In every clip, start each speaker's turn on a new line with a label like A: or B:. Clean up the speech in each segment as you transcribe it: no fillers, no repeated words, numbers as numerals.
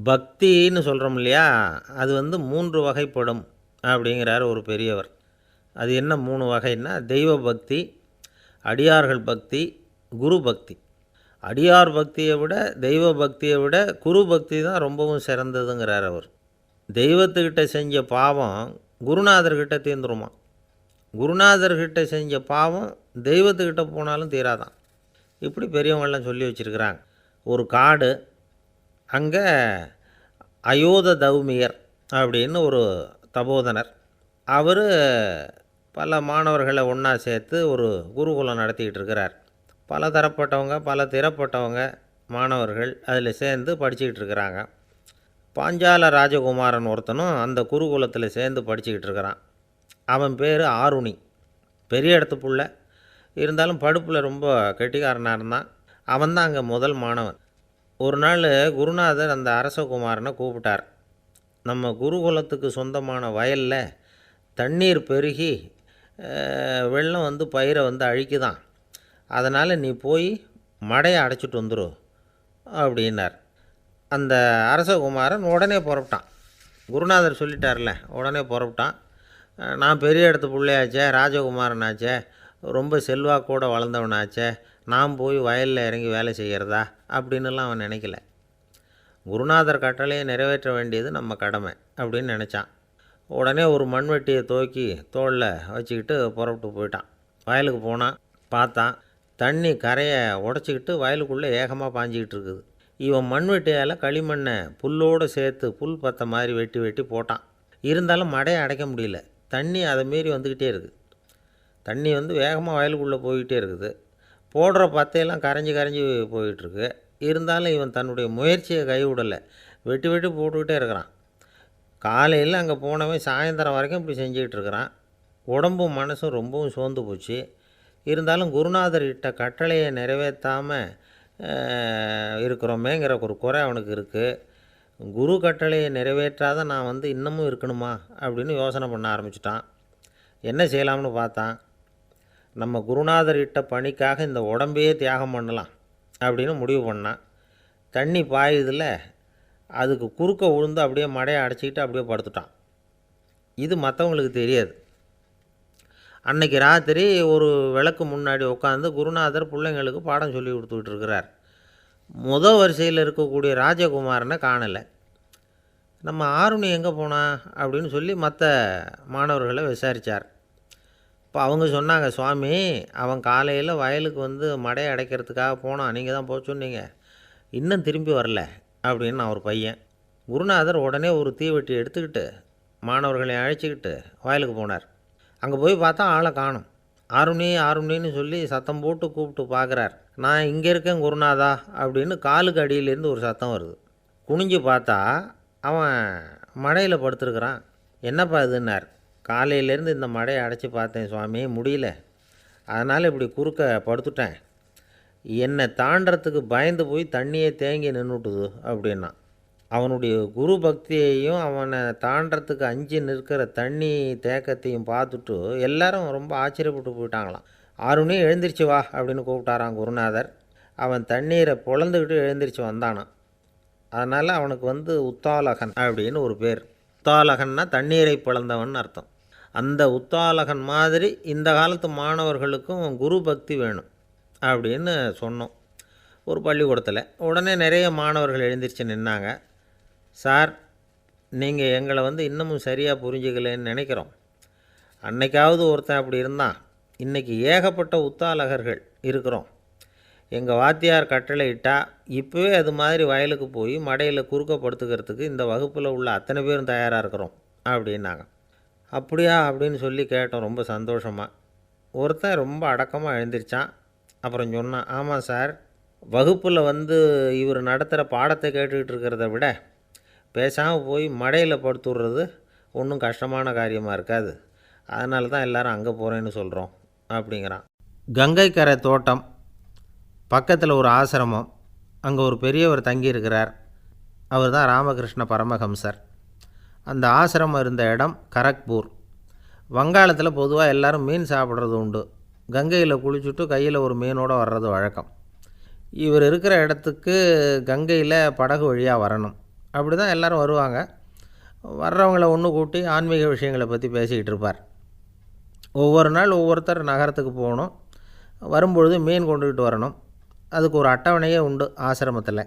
A: பக்தின்னு சொல்கிறோம் இல்லையா, அது வந்து 3 வகைப்படும் அப்படிங்கிறார் ஒரு பெரியவர். அது என்ன 3 வகைன்னா, தெய்வ பக்தி, அடியார்கள் பக்தி, குரு பக்தி. அடியார் பக்தியை விட, தெய்வ பக்தியை விட குரு பக்தி தான் ரொம்பவும் சிறந்ததுங்கிறார் அவர். தெய்வத்துக்கிட்ட செஞ்ச பாவம் குருநாதர்கிட்ட தீர்ந்துருமா. குருநாதர்கிட்ட செஞ்ச பாவம் தெய்வத்துக்கிட்ட போனாலும் தீராதான். இப்படி பெரியவங்கள்லாம் சொல்லி வச்சுருக்கிறாங்க. ஒரு காடு, அங்கே அயோத தௌமியர் அப்படின்னு ஒரு தபோதனர். அவர் பல மாணவர்களை ஒன்றா சேர்த்து ஒரு குருகுலம் நடத்திக்கிட்டு இருக்கிறார். பல தரப்பட்டவங்க, பல திறப்பட்டவங்க மாணவர்கள் அதில் சேர்ந்து படிச்சுக்கிட்டு இருக்கிறாங்க. பாஞ்சால ராஜகுமாரன் ஒருத்தனும் அந்த குருகுலத்தில் சேர்ந்து படிச்சுக்கிட்டு இருக்கிறான். அவன் பேர் ஆருணி. பெரிய இடத்து புள்ள, இருந்தாலும் படுப்பில் ரொம்ப கெட்டிக்காரனாக இருந்தான். அவன் தான் அங்கே முதல் மாணவன். ஒரு நாள் குருநாதர் அந்த அரசகுமாரனை கூப்பிட்டார். நம்ம குருகுலத்துக்கு சொந்தமான வயலில் தண்ணீர் பெருகி வெள்ளம் வந்து பயிரை வந்து அழிக்குதான். அதனால் நீ போய் மடையை அடைச்சிட்டு வந்துரு அப்படின்னார். அந்த அரசகுமாரன் உடனே புறப்பட்டான். குருநாதர் சொல்லிட்டார்ல, உடனே புறப்பட்டான். நான் பெரிய இடத்து பிள்ளையாச்சே, ராஜகுமாரனாச்சே, ரொம்ப செல்வாக்கூட வளர்ந்தவனாச்சே, நான் போய் வயலில் இறங்கி வேலை செய்கிறதா அப்படின்னுலாம் அவன் நினைக்கல. குருநாதர் கட்டளையை நிறைவேற்ற வேண்டியது நம்ம கடமை அப்படின்னு நினச்சான். உடனே ஒரு மண்வெட்டியை தூக்கி தோளில் வச்சுக்கிட்டு புறப்பட்டு போயிட்டான். வயலுக்கு போனான். பார்த்தான், தண்ணி கரையை உடச்சிக்கிட்டு வயலுக்குள்ளே ஏகமாக பாஞ்சிக்கிட்டு இருக்குது. இவன் மண்வெட்டியால் களிமண்ணை புல்லோடு சேர்த்து புல் பற்ற மாதிரி வெட்டி வெட்டி போட்டான். இருந்தாலும் மடையை அடைக்க முடியல. தண்ணி அதை மீறி வந்துக்கிட்டே இருக்குது. தண்ணி வந்து வேகமாக வயலுக்குள்ளே போய்கிட்டே இருக்குது. போடுற பத்தையெல்லாம் கரைஞ்சி கரைஞ்சி போயிட்டுருக்கு. இருந்தாலும் இவன் தன்னுடைய முயற்சியை கைவிடலை. வெட்டி வெட்டி போட்டுக்கிட்டே இருக்கிறான். காலையில் அங்கே போனவன் சாயந்தரம் வரைக்கும் இப்படி செஞ்சுக்கிட்டு இருக்கிறான். உடம்பும் மனசும் ரொம்பவும் சோர்ந்து போச்சு. இருந்தாலும் குருநாதர் இட்ட கட்டளையை நிறைவேற்றாமல் இருக்கிறோமேங்கிற ஒரு குறை அவனுக்கு இருக்குது. குரு கட்டளையை நிறைவேற்றாத நான் வந்து இன்னமும் இருக்கணுமா அப்படின்னு யோசனை பண்ண ஆரம்பிச்சிட்டான். என்ன செய்யலாம்னு பார்த்தான். நம்ம குருநாதர் இட்ட பணிக்காக இந்த உடம்பையே தியாகம் பண்ணலாம் அப்படின்னு முடிவு பண்ணான். தண்ணி பாயுதில் அதுக்கு குறுக்க விழுந்து அப்படியே மடையை அடைச்சிக்கிட்டு அப்படியே படுத்துட்டான். இது மற்றவங்களுக்கு தெரியாது. அன்னைக்கு ராத்திரி ஒரு விளக்கு முன்னாடி உட்காந்து குருநாதர் பிள்ளைங்களுக்கு பாடம் சொல்லி கொடுத்துக்கிட்டு இருக்கிறார். முதல் வரிசையில் இருக்கக்கூடிய ராஜகுமாரனை காணலை. நம்ம ஆருணி எங்கே போனா அப்படின்னு சொல்லி மற்ற மாணவர்களை விசாரித்தார். இப்போ அவங்க சொன்னாங்க, சுவாமி அவன் காலையில் வயலுக்கு வந்து மடையை அடைக்கிறதுக்காக போனான், நீங்கள் தான் போக சொன்னீங்க, இன்னும் திரும்பி வரல அப்படின்னு ஒரு பையன். குருநாதர் உடனே ஒரு தீவெட்டி எடுத்துக்கிட்டு மாணவர்களை அழைச்சிக்கிட்டு வயலுக்கு போனார். அங்கே போய் பார்த்தா ஆளை காணும். ஆருணி ஆருணின்னு சொல்லி சத்தம் போட்டு கூப்பிட்டு பார்க்குறார். நான் இங்கே இருக்கேன் குருநாதா அப்படின்னு காலுக்கு அடியிலேருந்து ஒரு சத்தம் வருது. குனிஞ்சு பார்த்தா அவன் மடையில் படுத்துருக்குறான். என்னப்பா இதுன்னார். காலையிலேருந்து இந்த மடையை அடைச்சி பார்த்தேன் சுவாமி, முடியல, அதனால் இப்படி குறுக்க படுத்துட்டேன். என்னை தாண்டறதுக்கு பயந்து போய் தண்ணியை தேங்கி நின்றுட்டுது அப்படின்னா. அவனுடைய குரு பக்தியையும் அவனை தாண்டறதுக்கு அஞ்சு நிற்கிற தண்ணி தேக்கத்தையும் பார்த்துட்டு எல்லாரும் ரொம்ப ஆச்சரியப்பட்டு போயிட்டாங்களாம். ஆருணி எழுந்திரிச்சு வா அப்படின்னு கூப்பிட்டாரான் குருநாதர். அவன் தண்ணீரை பொழந்துக்கிட்டு எழுந்திரிச்சு வந்தானான். அதனால் அவனுக்கு வந்து உத்தாலகன் அப்படின்னு ஒரு பேர். உத்தாலகன்னா தண்ணீரை பிளந்தவன் அர்த்தம். அந்த உத்தாலகன் மாதிரி இந்த காலத்து மாணவர்களுக்கும் குரு பக்தி வேணும் அப்படின்னு சொன்னோம் ஒரு பள்ளிக்கூடத்தில். உடனே நிறைய மாணவர்கள் எழுந்திரிச்சு நின்னாங்க. சார், நீங்கள் எங்களை வந்து இன்னமும் சரியாக புரிஞ்சுக்கலன்னு நினைக்கிறோம். அன்னைக்காவது ஒருத்தன் அப்படி இருந்தான், இன்றைக்கி ஏகப்பட்ட உத்தாலகர்கள் இருக்கிறோம். எங்கள் வாத்தியார் கட்டளை இட்டால் இப்போவே அது மாதிரி வயலுக்கு போய் மடையில் குறுக்கப்படுத்துக்கிறதுக்கு இந்த வகுப்பில் உள்ள அத்தனை பேரும் தயாராக இருக்கிறோம் அப்படின்னாங்க. அப்படியா அப்படின்னு சொல்லி கேட்டோம் ரொம்ப சந்தோஷமாக. ஒருத்தன் ரொம்ப அடக்கமாக எழுந்திரிச்சான். அப்புறம் சொன்னான், ஆமாம் சார், வகுப்பில் வந்து இவர் நடத்துகிற பாடத்தை கேட்டுக்கிட்டு இருக்கிறத விட பேசாமல் போய் மடையில் படுத்துடுறது ஒன்றும் கஷ்டமான காரியமாக இருக்காது, அதனால தான் எல்லோரும் அங்கே போகிறேன்னு சொல்கிறோம் அப்படிங்கிறான். கங்கைக்கரை தோட்டம் பக்கத்தில் ஒரு ஆசிரமம், அங்கே ஒரு பெரியவர் தங்கியிருக்கிறார். அவர் தான் ராமகிருஷ்ண பரமஹம்சர். அந்த ஆசிரமம் இருந்த இடம் கரக்பூர். வங்காளத்தில் பொதுவாக எல்லோரும் மீன் சாப்பிட்றது உண்டு. கங்கையில் குளிச்சுட்டு கையில் ஒரு மீனோடு வர்றது வழக்கம். இவர் இருக்கிற இடத்துக்கு கங்கையில் படகு வழியாக வரணும். அப்படி தான் எல்லோரும் வருவாங்க. வர்றவங்கள ஒன்று கூட்டி ஆன்மீக விஷயங்களை பற்றி பேசிக்கிட்டு இருப்பார். ஒவ்வொரு நாள் ஒவ்வொருத்தர் நகரத்துக்கு போகணும். வரும்பொழுது மீன் கொண்டுக்கிட்டு வரணும். அதுக்கு ஒரு அட்டவணையே உண்டு ஆசிரமத்தில்.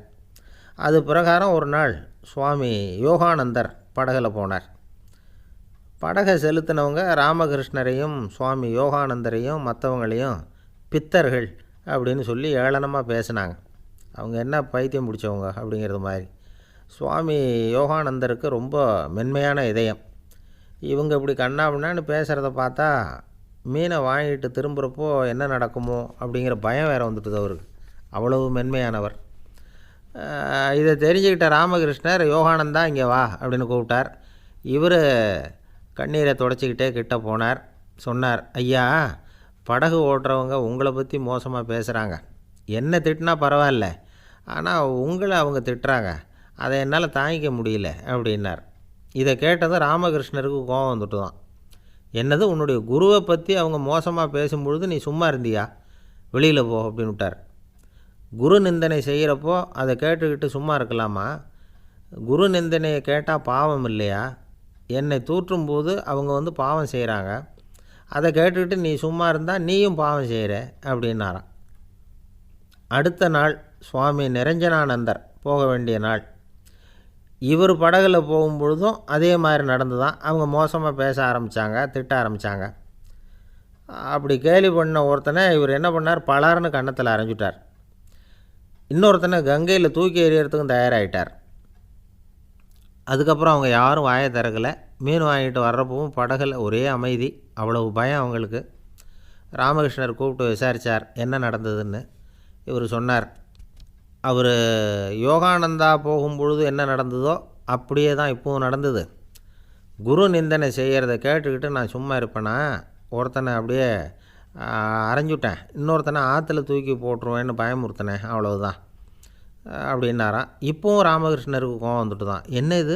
A: அது பிரகாரம் ஒரு நாள் சுவாமி யோகானந்தர் படகில் போனார். படகை செலுத்தினவங்க ராமகிருஷ்ணரையும் சுவாமி யோகானந்தரையும் மற்றவங்களையும் பித்தர்கள் அப்படின்னு சொல்லி ஏளனமாக பேசினாங்க. அவங்க என்ன பைத்தியம் பிடிச்சவங்க அப்படிங்கிறது மாதிரி. சுவாமி யோகானந்தருக்கு ரொம்ப மென்மையான இதயம். இவங்க இப்படி கண்ணாபின்னான்னு பேசுகிறத பார்த்தா மீனை வாங்கிட்டு திரும்புகிறப்போ என்ன நடக்குமோ அப்படிங்கிற பயம் வேறு வந்துட்டுது அவருக்கு. அவ்வளவு மென்மையானவர். இதை தெரிஞ்சுக்கிட்ட ராமகிருஷ்ணர், யோகானந்தா இங்கே வா அப்படின்னு கூப்பிட்டார். இவர் கண்ணீரை தொடச்சிக்கிட்டே கிட்ட போனார். சொன்னார், ஐயா, படகு ஓட்டுறவங்க உங்களை பற்றி மோசமாக பேசுகிறாங்க. என்ன திட்டினா பரவாயில்ல, ஆனால் உங்களை அவங்க திட்டுறாங்க. அதை என்னால் தாங்கிக்க முடியல அப்படின்னார். இதை கேட்டதும் ராமகிருஷ்ணருக்கு கோபம் வந்துட்டு தான். என்னது, உன்னுடைய குருவை பற்றி அவங்க மோசமாக பேசும்பொழுது நீ சும்மா இருந்தியா? வெளியில் போ அப்படின்னு விட்டார். குரு நிந்தனை செய்கிறப்போ அதை கேட்டுக்கிட்டு சும்மா இருக்கலாமா? குரு நிந்தனையை கேட்டால் பாவம் இல்லையா? என்னை தூற்றும்போது அவங்க பாவம் செய்கிறாங்க. அதை கேட்டுக்கிட்டு நீ சும்மா இருந்தால் நீயும் பாவம் செய்கிற அப்படின்னாராம். அடுத்த நாள் சுவாமி நிரஞ்சனானந்தர் போக வேண்டிய நாள். இவர் படகுல போகும்பொழுதும் அதே மாதிரி நடந்து தான். அவங்க மோசமாக பேச ஆரம்பித்தாங்க, திட்ட ஆரம்பித்தாங்க. அப்படி கேலி பண்ண ஒருத்தனை இவர் என்ன பண்ணார், பலார்னு கன்னத்தில் அரைஞ்சிட்டார். இன்னொருத்தனை கங்கையில் தூக்கி எறியறதுக்கும் தயாராகிட்டார். அதுக்கப்புறம் அவங்க யாரும் வாயை திறக்கலை. மீன் வாங்கிட்டு வர்றப்பவும் படகுல ஒரே அமைதி. அவ்வளவு பயம் அவங்களுக்கு. ராமகிருஷ்ணர் கூப்பிட்டு விசாரித்தார் என்ன நடந்ததுன்னு. இவர் சொன்னார், அவர் யோகானந்தா போகும்பொழுது என்ன நடந்ததோ அப்படியே தான் இப்போவும் நடந்தது. குரு நிந்தனை செய்கிறத கேட்டுக்கிட்டு நான் சும்மா இருப்பேனா? ஒருத்தனை அப்படியே அரைஞ்சுட்டேன், இன்னொருத்தனை ஆற்றுல தூக்கி போட்டுருவேன்னு பயமுறுத்தினேன், அவ்வளவுதான் அப்படின்னாராம். இப்போவும் ராமகிருஷ்ணருக்கு கோபம் வந்துட்டு தான். என்ன இது,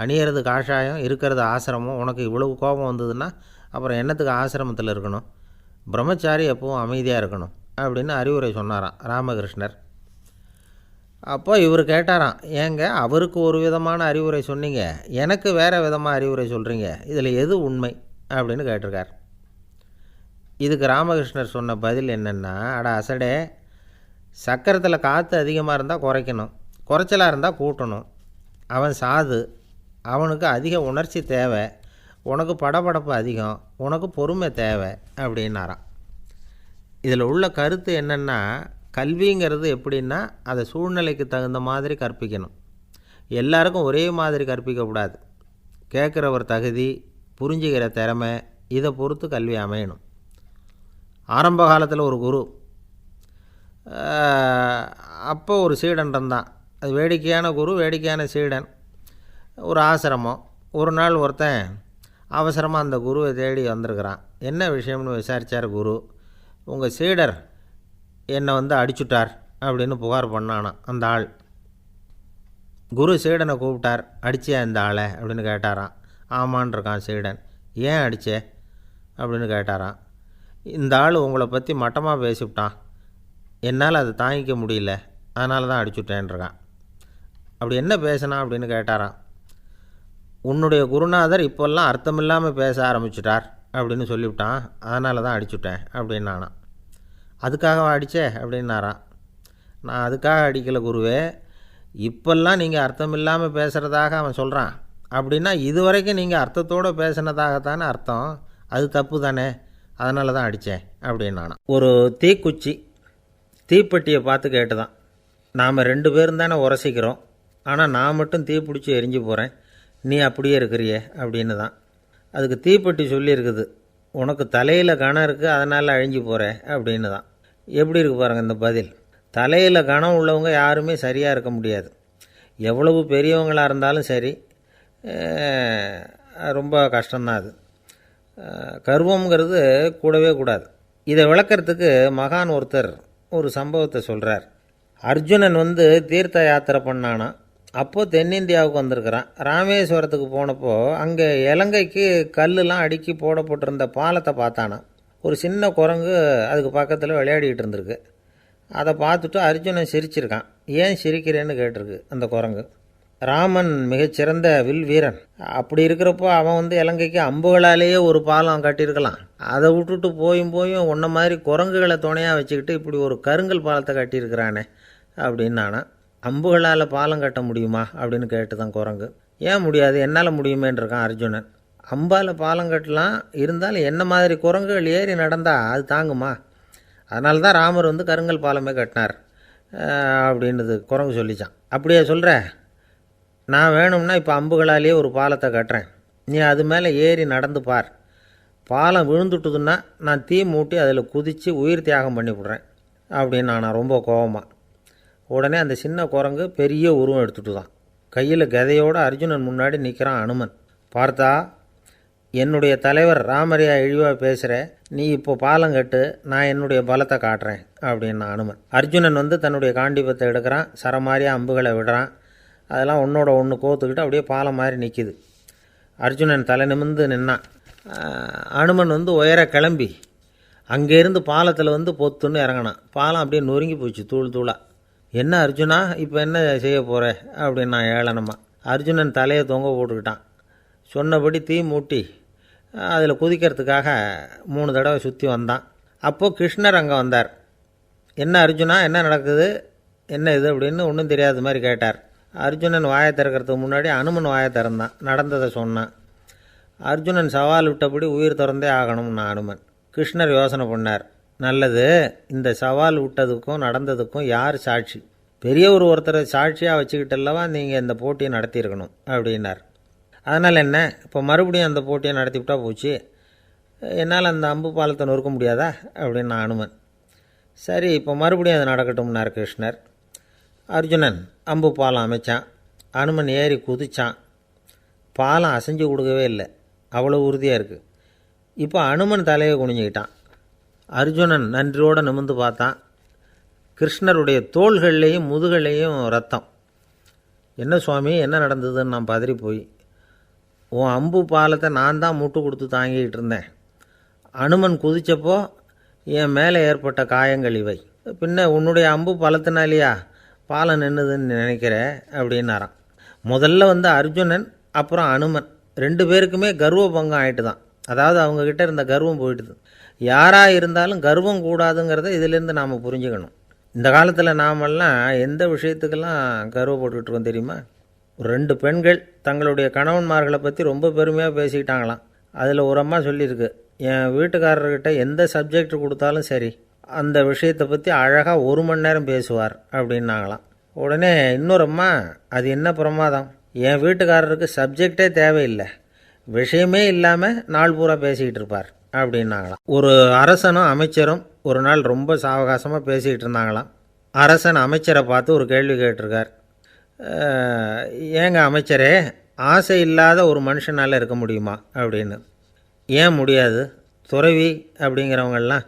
A: அணியறது காஷாயம், இருக்கிறது ஆசிரமம், உனக்கு இவ்வளவு கோபம் வந்ததுன்னா அப்புறம் என்னத்துக்கு ஆசிரமத்தில் இருக்கணும்? பிரம்மச்சாரி எப்பவும் அமைதியாக இருக்கணும் அப்படின்னு அறிவுரை சொன்னாராம் ராமகிருஷ்ணர். அப்போ இவர் கேட்டாராம், ஏங்க அவருக்கு ஒரு விதமான அறிவுரை சொன்னீங்க, எனக்கு வேறு விதமாக அறிவுரை சொல்கிறீங்க, இதில் எது உண்மை அப்படின்னு கேட்டிருக்கார். இதுக்கு ராமகிருஷ்ணர் சொன்ன பதில் என்னென்னா, அட அசடே, சக்கரத்தில் காற்று அதிகமாக இருந்தால் குறைக்கணும், குறைச்சலாக இருந்தால் கூட்டணும். அவன் சாது, அவனுக்கு அதிக உணர்ச்சி தேவை, உனக்கு படபடப்பு அதிகம், உனக்கு பொறுமை தேவை அப்படின்னாராம். இதில் உள்ள கருத்து என்னென்னா, கல்விங்கிறது எப்படின்னா அதை சூழ்நிலைக்கு தகுந்த மாதிரி கற்பிக்கணும். எல்லாருக்கும் ஒரே மாதிரி கற்பிக்கக்கூடாது. கேட்குற ஒரு தகுதி, புரிஞ்சுக்கிற திறமை, இதை பொறுத்து கல்வி அமையணும். ஆரம்ப காலத்தில் ஒரு குரு, அப்போ ஒரு சீடன் இருந்தான். அது வேடிக்கையான குரு, வேடிக்கையான சீடன். ஒரு ஆசிரமம். ஒரு நாள் ஒருத்தன் அவசரமாக அந்த குருவை தேடி வந்திருக்கிறான். என்ன விஷயம்னு விசாரித்தார் குரு. உங்கள் சீடர் என்னை அடிச்சுட்டார் அப்படின்னு புகார் பண்ணானான் அந்த ஆள். குரு சீடனை கூப்பிட்டார். அடிச்சியா இந்த ஆளை அப்படின்னு கேட்டாரான். ஆமான் இருக்கான் சீடன். ஏன் அடித்தே அப்படின்னு கேட்டாரான். இந்த ஆள் உங்களை பற்றி மட்டமாக பேசிவிட்டான், என்னால் அதை தாங்கிக்க முடியல, அதனால தான் அடிச்சுட்டேன்ருக்கான். அப்படி என்ன பேசினான் அப்படின்னு கேட்டாரான். உன்னுடைய குருநாதர் இப்போல்லாம் அர்த்தமில்லாமல் பேச ஆரம்பிச்சிட்டார் அப்படின்னு சொல்லிவிட்டான், அதனால தான் அடிச்சுட்டேன் அப்படின்னானான். அதுக்காக அடித்தே அப்படின்னாரான். நான் அதுக்காக அடிக்கலை குருவே, இப்போல்லாம் நீங்கள் அர்த்தம் இல்லாமல் பேசுகிறதாக அவன் சொல்கிறான், அப்படின்னா இதுவரைக்கும் நீங்கள் அர்த்தத்தோடு பேசினதாகத்தானே அர்த்தம், அது தப்பு தானே, அதனால தான் அடித்தேன் அப்படின்னானான். ஒரு தீக்குச்சி தீப்பெட்டியை பார்த்து கேட்டு தான், நாம் 2 பேரும் தானே உரசிக்கிறோம், ஆனால் நான் மட்டும் தீப்பிடிச்சி எரிஞ்சு போகிறேன், நீ அப்படியே இருக்கிறியே அப்படின்னு தான். அதுக்கு தீப்பெட்டி சொல்லியிருக்குது, உனக்கு தலையில் கணம் இருக்குது அதனால் அழிஞ்சு போகிற அப்படின்னு தான். எப்படி இருக்கு பாருங்கள் இந்த பதில். தலையில் கணம் உள்ளவங்க யாருமே சரியாக இருக்க முடியாது. எவ்வளவு பெரியவங்களாக இருந்தாலும் சரி, ரொம்ப கஷ்டம்தான் அது. கர்வம்ங்கிறது கூடவே கூடாது. இதை விளக்கிறதுக்கு மகான் ஒருத்தர் ஒரு சம்பவத்தை சொல்கிறார். அர்ஜுனன் தீர்த்த யாத்திரை பண்ணானா. அப்போது தென்னிந்தியாவுக்கு வந்திருக்கிறான். ராமேஸ்வரத்துக்கு போனப்போ அங்கே இலங்கைக்கு கல்லுலாம் அடுக்கி போடப்பட்டிருந்த பாலத்தை பார்த்தானா. ஒரு சின்ன குரங்கு அதுக்கு பக்கத்தில் விளையாடிக்கிட்டு இருந்திருக்கு. அதை பார்த்துட்டு அர்ஜுனன் சிரிச்சிருக்கான். ஏன் சிரிக்கிறேன்னு கேட்டிருக்கு அந்த குரங்கு. ராமன் மிகச்சிறந்த வில் வீரன். அப்படி இருக்கிறப்போ அவன் வந்து இலங்கைக்கு அம்புகளாலேயே ஒரு பாலம் கட்டியிருக்கலாம். அதை விட்டுட்டு போயும் உன்ன மாதிரி குரங்குகளை துணையாக வச்சுக்கிட்டு இப்படி ஒரு கருங்கல் பாலத்தை கட்டியிருக்கிறானே அப்படின்னு நானா. அம்புகளால் பாலம் கட்ட முடியுமா அப்படின்னு கேட்டு தான் குரங்கு. ஏன் முடியாது, என்னால் முடியுமேன்றிருக்கான் அர்ஜுனன். அம்பால் பாலம் கட்டலாம், இருந்தாலும் என்ன மாதிரி குரங்குகள் ஏறி நடந்தால் அது தாங்குமா? அதனால தான் ராமர் வந்து கருங்கல் பாலமே கட்டினார் அப்படின்றது குரங்கு சொல்லிச்சான். அப்படியே சொல்கிற, நான் வேணும்னா இப்போ அம்புகளாலேயே ஒரு பாலத்தை கட்டுறேன், நீ அது மேலே ஏறி நடந்து பார். பாலம் விழுந்துட்டுதுன்னா நான் தீ மூட்டி அதில் குதித்து உயிர் தியாகம் பண்ணிவிடுறேன் அப்படின்னு நான் ரொம்ப கோபமாக. உடனே அந்த சின்ன குரங்கு பெரிய உருவம் எடுத்துட்டு தான் கையில் கதையோடு அர்ஜுனன் முன்னாடி நிற்கிறான் அனுமன். பார்த்தா, என்னுடைய தலைவர் ராமரையா இழிவாக பேசுகிற, நீ இப்போ பாலம் கட்டு, நான் என்னுடைய பலத்தை காட்டுறேன் அப்படின்னு அனுமன். அர்ஜுனன் வந்து தன்னுடைய காண்டிபத்தை எடுக்கிறான், சரமாரியாக அம்புகளை விடுறான். அதெல்லாம் ஒன்றோட ஒன்று கோத்துக்கிட்டு அப்படியே பாலம் மாதிரி நிற்கிது. அர்ஜுனன் தலை நிமிர்ந்து நின்னான். அனுமன் வந்து உயர கிளம்பி அங்கேருந்து பாலத்தில் வந்து பொத்துன்னு இறங்கினான். பாலம் அப்படியே நொறுங்கி போச்சு தூள் தூளாக. என்ன அர்ஜுனா, இப்போ என்ன செய்ய போகிற அப்படின்னு நான் ஏளனமா. அர்ஜுனன் தலையை தொங்க போட்டுக்கிட்டான். சொன்னபடி தீ மூட்டி அதில் குதிக்கிறதுக்காக 3 தடவை சுற்றி வந்தான். அப்போது கிருஷ்ணர் அங்கே வந்தார். என்ன அர்ஜுனா, என்ன நடக்குது, என்ன இது அப்படின்னு ஒன்றும் தெரியாத மாதிரி கேட்டார். அர்ஜுனன் வாயை திறக்கிறதுக்கு முன்னாடி அனுமன் வாயை திறந்தான், நடந்ததை சொன்னான். அர்ஜுனன் சவால் விட்டபடி உயிர் திறந்தே ஆகணும்னா அனுமன். கிருஷ்ணர் யோசனை பண்ணார். நல்லது, இந்த சவால் விட்டதுக்கும் நடந்ததுக்கும் யார் சாட்சி? பெரியவர் ஒருத்தரை சாட்சியாக வச்சுக்கிட்டல்லவா நீங்கள் இந்த போட்டியை நடத்தியிருக்கணும் அப்படின்னார். அதனால் என்ன, இப்போ மறுபடியும் அந்த போட்டியை நடத்திவிட்டா போச்சு, என்னால் அந்த அம்பு பாலத்தை நொறுக்க முடியாதா அப்படின்னு அனுமன். சரி, இப்போ மறுபடியும் அது நடக்கட்டும்னார் கிருஷ்ணர். அர்ஜுனன் அம்பு பாலம் அமைச்சான். அனுமன் ஏறி குதிச்சான். பாலம் அசைஞ்சு கொடுக்கவே இல்லை, அவ்வளோ உறுதியாக இருக்குது. இப்போ அனுமன் தலையை குனிஞ்சிக்கிட்டான். அர்ஜுனன் நன்றியோடு நிமிர்ந்து பார்த்தான். கிருஷ்ணருடைய தோள்கள்லேயும் முதுகள்லேயும் ரத்தம். என்ன சுவாமி, என்ன நடந்ததுன்னு நான் பதறி போய், உன் அம்பு பாலத்தை நான் தான் முட்டு கொடுத்து தாங்கிக்கிட்டு இருந்தேன். அனுமன் குதித்தப்போ என் மேலே ஏற்பட்ட காயங்கள் இவை. பின்ன உன்னுடைய அம்பு பலத்தினாலேயா பாலம் நின்றுதுன்னு நினைக்கிற அப்படின்னாரான். முதல்ல வந்து அர்ஜுனன் அப்புறம் அனுமன் 2 பேருக்குமே கர்வ பங்கம் ஆகிட்டு தான். அதாவது அவங்கக்கிட்ட இருந்த கர்வம் போயிட்டுது. யாராக இருந்தாலும் கர்வம் கூடாதுங்கிறத இதிலேருந்து நாம் புரிஞ்சுக்கணும். இந்த காலத்தில் நாமெல்லாம் எந்த விஷயத்துக்கெல்லாம் கர்வப்பட்டுக்கிட்டு இருக்கோம் தெரியுமா? 2 பெண்கள் தங்களுடைய கணவன்மார்களை பற்றி ரொம்ப பெருமையாக பேசிக்கிட்டாங்களாம். அதில் ஒரு அம்மா சொல்லியிருக்கு, என் வீட்டுக்காரர்கிட்ட எந்த சப்ஜெக்ட் கொடுத்தாலும் சரி அந்த விஷயத்தை பற்றி அழகாக 1 மணி நேரம் பேசுவார் அப்படின்னாங்களாம். உடனே இன்னொரு அம்மா, அது என்ன பிரமாதம், என் வீட்டுக்காரருக்கு சப்ஜெக்டே தேவையில்லை, விஷயமே இல்லாமல் நாள் பூரா பேசிக்கிட்டு இருப்பார் அப்படின்னாங்களாம். ஒரு அரசனும் அமைச்சரும் ஒரு நாள் ரொம்ப சாவகாசமாக பேசிக்கிட்டு இருந்தாங்களாம். அரசன் அமைச்சரை பார்த்து ஒரு கேள்வி கேட்டிருக்கார். ஏங்க அமைச்சரே, ஆசை இல்லாத ஒரு மனுஷனால் இருக்க முடியுமா அப்படின்னு. ஏன் முடியாது, துறவி அப்படிங்கிறவங்கெல்லாம்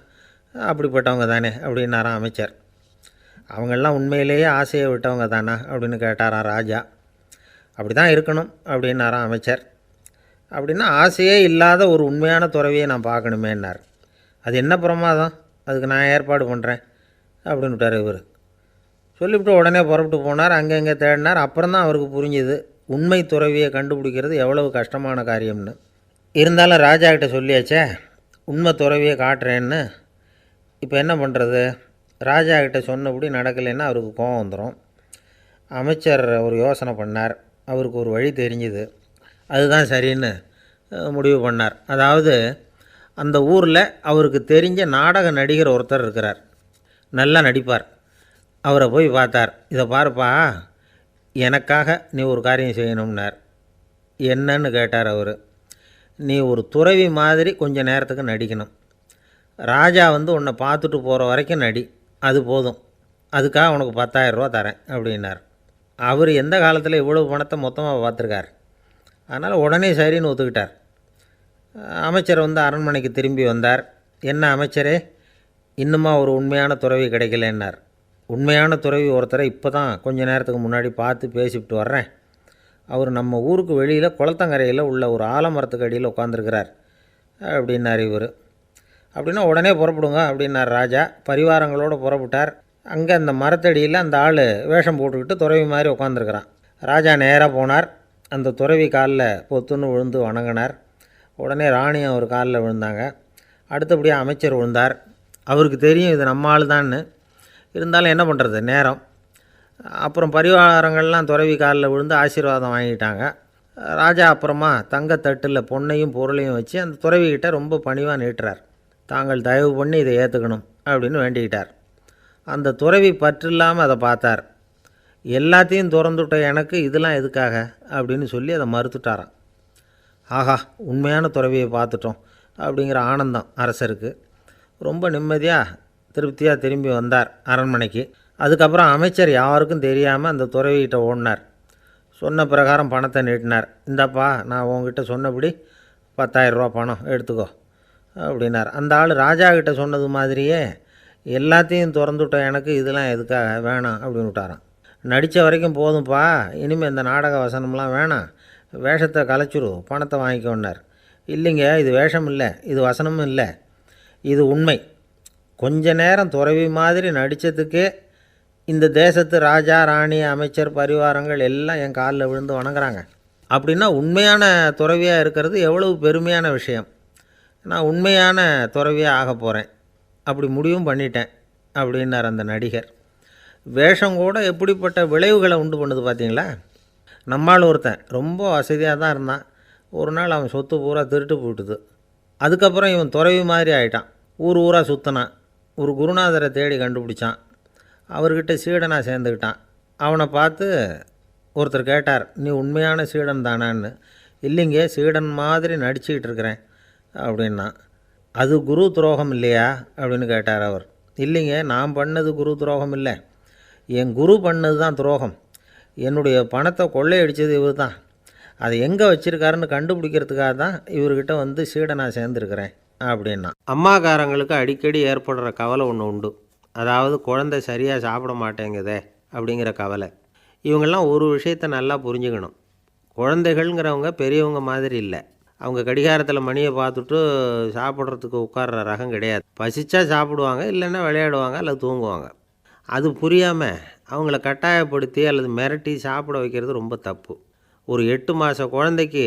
A: அப்படிப்பட்டவங்க தானே அப்படின்னாராம் அமைச்சர். அவங்கெல்லாம் உண்மையிலேயே ஆசையை விட்டவங்க தானா அப்படின்னு கேட்டாராம் ராஜா. அப்படி தான் இருக்கணும் அப்படின்னாராம் அமைச்சர். அப்படின்னா ஆசையே இல்லாத ஒரு உண்மையான துறவியை நான் பார்க்கணுமேன்னார். அது என்ன பிரமாதம், அதுக்கு நான் ஏற்பாடு பண்ணுறேன் அப்படின்னு விட்டார் இவர். சொல்லிவிட்டு உடனே புறப்பட்டு போனார். அங்கங்கே தேடினார். அப்புறம் தான் அவருக்கு புரிஞ்சுது உண்மை துறவியை கண்டுபிடிக்கிறது எவ்வளவு கஷ்டமான காரியம்னு. இருந்தாலும் ராஜா கிட்ட சொல்லியாச்சே உண்மை துறவியை காட்டுறேன்னு. இப்போ என்ன பண்ணுறது? ராஜா கிட்ட சொன்னபடி நடக்கலைன்னா அவருக்கு கோபம் வந்துடும். அமைச்சர் ஒரு யோசனை பண்ணார். அவருக்கு ஒரு வழி தெரிஞ்சுது. அதுதான் சரின்னு முடிவு பண்ணார். அதாவது அந்த ஊரில் அவருக்கு தெரிஞ்ச நாடக நடிகர் ஒருத்தர் இருக்கிறார், நல்லா நடிப்பார். அவரை போய் பார்த்தார். இதை பாருப்பா, எனக்காக நீ ஒரு காரியம் செய்யணும்னார். என்னன்னு கேட்டார் அவர். நீ ஒரு துறவி மாதிரி கொஞ்சம் நேரத்துக்கு நடிக்கணும். ராஜா வந்து உன்னை பார்த்துட்டு போகிற வரைக்கும் நடி, அது போதும், அதுக்காக உனக்கு 10,000 ரூபா தரேன் அப்படின்னார். அவர் எந்த காலத்தில் இவ்வளவு பணத்தை மொத்தமாக பார்த்துருக்கார். அதனால் உடனே சரின்னு ஒத்துக்கிட்டார். அமைச்சர் வந்து அரண்மனைக்கு திரும்பி வந்தார். என்ன அமைச்சரே, இன்னுமா ஒரு உண்மையான துறவி கிடைக்கலன்னார். உண்மையான துறவி ஒருத்தரை இப்போ தான் கொஞ்ச நேரத்துக்கு முன்னாடி பார்த்து பேசிவிட்டு வர்றேன். அவர் நம்ம ஊருக்கு வெளியில் குளத்தங்கரையில் உள்ள ஒரு ஆலமரத்துக்கு அடியில் உட்காந்துருக்கிறார் அப்படின்னார் இவர். அப்படின்னா உடனே புறப்படுங்க அப்படின்னார் ராஜா. பரிவாரங்களோடு புறப்பட்டார். அங்கே அந்த மரத்தடியில் அந்த ஆள் வேஷம் போட்டுக்கிட்டு துறவி மாதிரி உட்காந்துருக்கிறான். ராஜா நேராக போனார். அந்த துறவி காலில் பொத்துன்னு விழுந்து வணங்கினார். உடனே ராணியும் அவர் காலில் விழுந்தாங்க. அடுத்தபடியாக அமைச்சர் விழுந்தார். அவருக்கு தெரியும் இது நம்ம ஆள் தான்னு. இருந்தாலும் என்ன பண்ணுறது, நேரம். அப்புறம் பரிவாரங்கள்லாம் துறவி காலில் விழுந்து ஆசீர்வாதம் வாங்கிட்டாங்க. ராஜா அப்புறமா தங்கத்தட்டில் பொன்னையும் பொருளையும் வச்சு அந்த துறவிக்கிட்ட ரொம்ப பணிவாக நீட்டுறார். தாங்கள் தயவு பண்ணி இதை ஏற்றுக்கணும் அப்படின்னு வேண்டிக்கிட்டார். அந்த துறவி பற்று இல்லாமல் அதை பார்த்தார். எல்லாத்தையும் திறந்துவிட்ட எனக்கு இதெல்லாம் எதுக்காக அப்படின்னு சொல்லி அதை மறுத்துட்டாராம். ஆஹா, உண்மையான துறவியை பார்த்துட்டோம் அப்படிங்கிற ஆனந்தம் அரசருக்கு. ரொம்ப நிம்மதியாக திருப்தியாக திரும்பி வந்தார் அரண்மனைக்கு. அதுக்கப்புறம் அமைச்சர் யாருக்கும் தெரியாமல் அந்த துறவிகிட்ட ஓடினார். சொன்ன பிரகாரம் பணத்தை நீட்டினார். இந்தாப்பா, நான் உங்ககிட்ட சொன்னபடி 10,000 ரூபா பணம் எடுத்துக்கோ அப்படின்னார். அந்த ஆள் ராஜா கிட்ட சொன்னது மாதிரியே எல்லாத்தையும் திறந்துவிட்ட எனக்கு இதெல்லாம் எதுக்காக வேணாம் அப்படின்னு விட்டாரான். நடித்த வரைக்கும் போதும்ப்பா, இனிமேல் இந்த நாடக வசனம்லாம் வேணாம், வேஷத்தை கலைச்சிரு, பணத்தை வாங்கிக்கோன்னார். இல்லைங்க, இது வேஷம் இல்லை, இது வசனமும் இல்லை, இது உண்மை. கொஞ்ச நேரம் துறவி மாதிரி நடித்ததுக்கே இந்த தேசத்து ராஜா, ராணி, அமைச்சர், பரிவாரங்கள் எல்லாம் என் காலில் விழுந்து வணங்குறாங்க. அப்படின்னா உண்மையான துறவியாக இருக்கிறது எவ்வளவு பெருமையான விஷயம். நான் உண்மையான துறவியாக ஆக போகிறேன், அப்படி முடிவும் பண்ணிட்டேன் அப்படின்னார் அந்த நடிகர். வேஷம் கூட எப்படிப்பட்ட விளைவுகளை உண்டு பண்ணுது பார்த்தீங்களா. நம்மால் ஒருத்தன் ரொம்ப வசதியாக தான் இருந்தான். ஒரு நாள் அவன் சொத்து பூரா திருட்டு போயிட்டுது. அதுக்கப்புறம் இவன் துறவி மாதிரி ஆகிட்டான். ஊர் ஊராக சுற்றினான். ஒரு குருநாதரை தேடி கண்டுபிடிச்சான். அவர்கிட்ட சீடனாக சேர்ந்துக்கிட்டான். அவனை பார்த்து ஒருத்தர் கேட்டார், நீ உண்மையான சீடன் தானான்னு. இல்லைங்க, சீடன் மாதிரி நடிச்சுக்கிட்டு இருக்கிறேன் அப்படின்னா. அது குரு துரோகம் இல்லையா அப்படின்னு கேட்டார் அவர். இல்லைங்க, நான் பண்ணது குரு துரோகம் இல்லை, என் குரு பண்ணது தான் துரோகம். என்னுடைய பணத்தை கொள்ளையடித்தது இவர் தான். அதை எங்கே வச்சுருக்காருன்னு கண்டுபிடிக்கிறதுக்காக தான் இவர்கிட்ட வந்து சீடனாக சேர்ந்துருக்கிறேன் அப்படின்னா. அம்மாக்காரங்களுக்கு அடிக்கடி ஏற்படுற கவலை ஒன்று உண்டு. அதாவது குழந்தை சரியாக சாப்பிட மாட்டேங்குதே அப்படிங்கிற கவலை. இவங்கெல்லாம் ஒரு விஷயத்தை நல்லா புரிஞ்சுக்கணும். குழந்தைகள்ங்கிறவங்க பெரியவங்க மாதிரி இல்லை. அவங்க கடிகாரத்தில் மணியை பார்த்துட்டு சாப்பிட்றதுக்கு உட்கார்ற ரகம் கிடையாது. பசிச்சா சாப்பிடுவாங்க, இல்லைன்னா விளையாடுவாங்க அல்லது தூங்குவாங்க. அது புரியாமல் அவங்கள கட்டாயப்படுத்தி அல்லது மிரட்டி சாப்பிட வைக்கிறது ரொம்ப தப்பு. ஒரு 8 மாத குழந்தைக்கு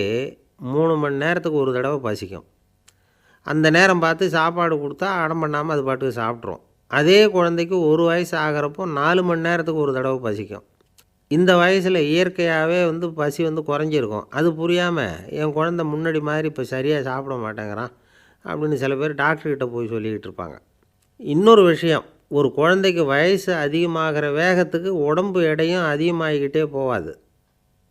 A: 3 மணி நேரத்துக்கு ஒரு தடவை பசிக்கும். அந்த நேரம் பார்த்து சாப்பாடு கொடுத்தா அடம் பண்ணாமல் அது பாட்டுக்கு சாப்பிட்ரும். அதே குழந்தைக்கு 1 வயசு ஆகிறப்போ 4 மணி நேரத்துக்கு ஒரு தடவை பசிக்கும். இந்த வயசில் இயற்கையாகவே பசி குறைஞ்சிருக்கும். அது புரியாமல் என் குழந்தை முன்னாடி மாதிரி இப்போ சரியாக சாப்பிட மாட்டேங்கிறான் அப்படின்னு சில பேர் டாக்டர்கிட்ட போய் சொல்லிக்கிட்டு இருப்பாங்க. இன்னொரு விஷயம், ஒரு குழந்தைக்கு வயசு அதிகமாகிற வேகத்துக்கு உடம்பு எடையும் அதிகமாகிக்கிட்டே போகாது.